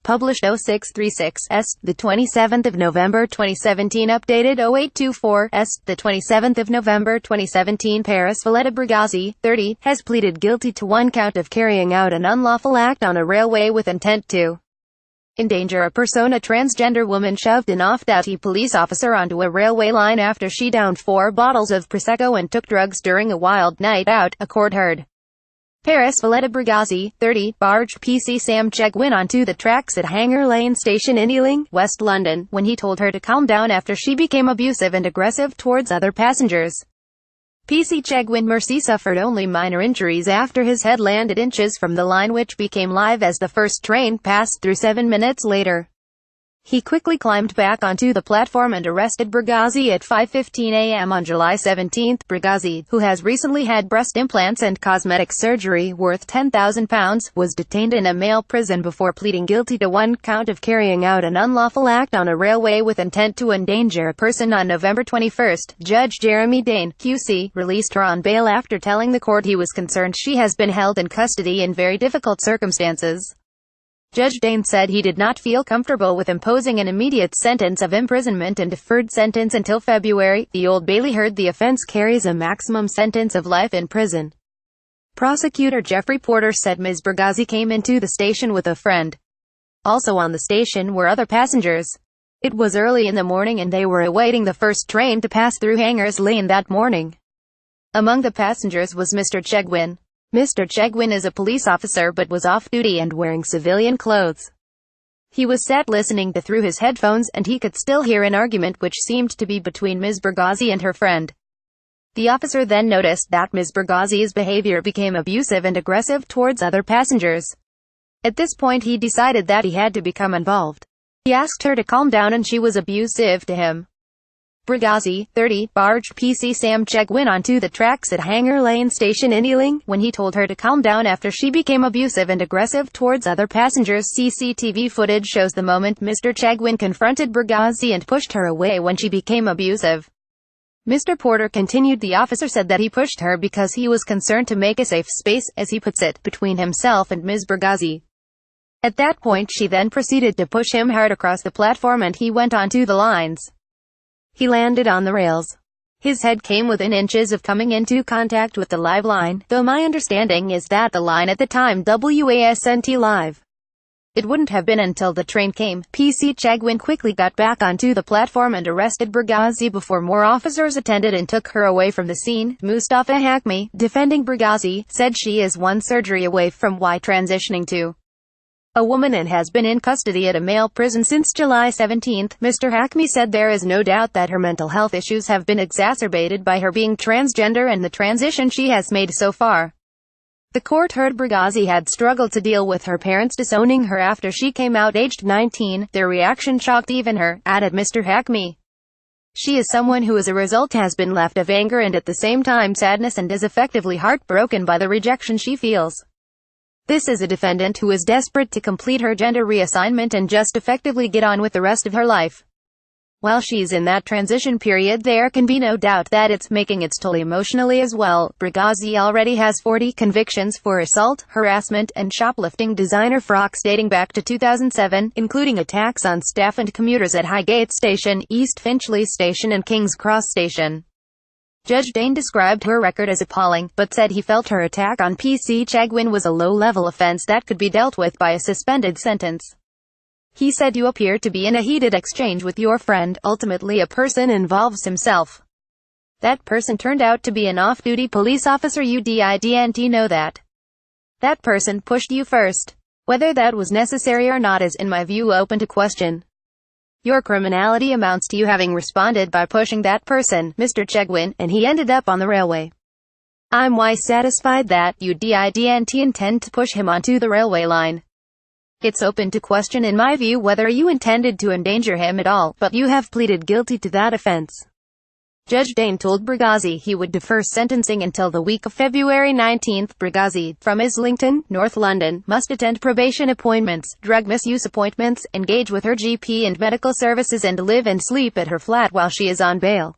published 0636s, the 27th of November 2017, updated 0824s, the 27th of November 2017. Paris Valeta Bregazzi, 30, has pleaded guilty to one count of carrying out an unlawful act on a railway with intent to endanger a person. A transgender woman shoved an off-duty police officer onto a railway line after she downed 4 bottles of prosecco and took drugs during a wild night out, a court heard. Paris Valeta Bregazzi, 30, barged PC Sam Chegwin onto the tracks at Hanger Lane Station in Ealing, West London, when he told her to calm down after she became abusive and aggressive towards other passengers. PC Chegwin Mercy suffered only minor injuries after his head landed inches from the line, which became live as the first train passed through 7 minutes later. He quickly climbed back onto the platform and arrested Bregazzi at 5:15 a.m. on July 17. Bregazzi, who has recently had breast implants and cosmetic surgery worth £10,000, was detained in a male prison before pleading guilty to one count of carrying out an unlawful act on a railway with intent to endanger a person. On November 21, Judge Jeremy Dane, QC, released her on bail after telling the court he was concerned she has been held in custody in very difficult circumstances. Judge Dane said he did not feel comfortable with imposing an immediate sentence of imprisonment and deferred sentence until February. The Old Bailey heard the offense carries a maximum sentence of life in prison. Prosecutor Jeffrey Porter said Ms. Bregazzi came into the station with a friend. Also on the station were other passengers. It was early in the morning and they were awaiting the first train to pass through Hangers Lane that morning. Among the passengers was Mr. Chegwin. Mr. Chegwin is a police officer but was off-duty and wearing civilian clothes. He was sat listening through his headphones and he could still hear an argument which seemed to be between Ms. Bregazzi and her friend. The officer then noticed that Ms. Bregazzi's behavior became abusive and aggressive towards other passengers. At this point he decided that he had to become involved. He asked her to calm down and she was abusive to him. Bregazzi, 30, barged PC Sam Chegwin onto the tracks at Hanger Lane Station in Ealing, when he told her to calm down after she became abusive and aggressive towards other passengers. CCTV footage shows the moment Mr. Chegwin confronted Bregazzi and pushed her away when she became abusive. Mr. Porter continued, the officer said that he pushed her because he was concerned to make a safe space, as he puts it, between himself and Ms. Bregazzi. At that point she then proceeded to push him hard across the platform and he went onto the lines. He landed on the rails. His head came within inches of coming into contact with the live line, though my understanding is that the line at the time wasn't live. It wouldn't have been until the train came. PC Chegwin quickly got back onto the platform and arrested Bregazzi before more officers attended and took her away from the scene. Mustafa Hakmi, defending Bregazzi, said she is one surgery away from transitioning to a woman and has been in custody at a male prison since July 17. Mr. Hakmi said there is no doubt that her mental health issues have been exacerbated by her being transgender and the transition she has made so far. The court heard Bregazzi had struggled to deal with her parents disowning her after she came out aged 19. Their reaction shocked even her, added Mr. Hakmi. She is someone who as a result has been left of anger and at the same time sadness and is effectively heartbroken by the rejection she feels. This is a defendant who is desperate to complete her gender reassignment and just effectively get on with the rest of her life. While she's in that transition period, there can be no doubt that it's making its toll emotionally as well. Bregazzi already has 40 convictions for assault, harassment, and shoplifting designer frocks dating back to 2007, including attacks on staff and commuters at Highgate Station, East Finchley Station and King's Cross Station. Judge Dane described her record as appalling, but said he felt her attack on PC Chegwin was a low-level offense that could be dealt with by a suspended sentence. He said, "You appear to be in a heated exchange with your friend. Ultimately a person involves himself. That person turned out to be an off-duty police officer. You didn't know that. That person pushed you first. Whether that was necessary or not is, in my view, open to question. Your criminality amounts to you having responded by pushing that person, Mr. Chegwin, and he ended up on the railway. I'm satisfied that you didn't intend to push him onto the railway line. It's open to question in my view whether you intended to endanger him at all, but you have pleaded guilty to that offense." Judge Dane told Bregazzi he would defer sentencing until the week of February 19. Bregazzi, from Islington, North London, must attend probation appointments, drug misuse appointments, engage with her GP and medical services and live and sleep at her flat while she is on bail.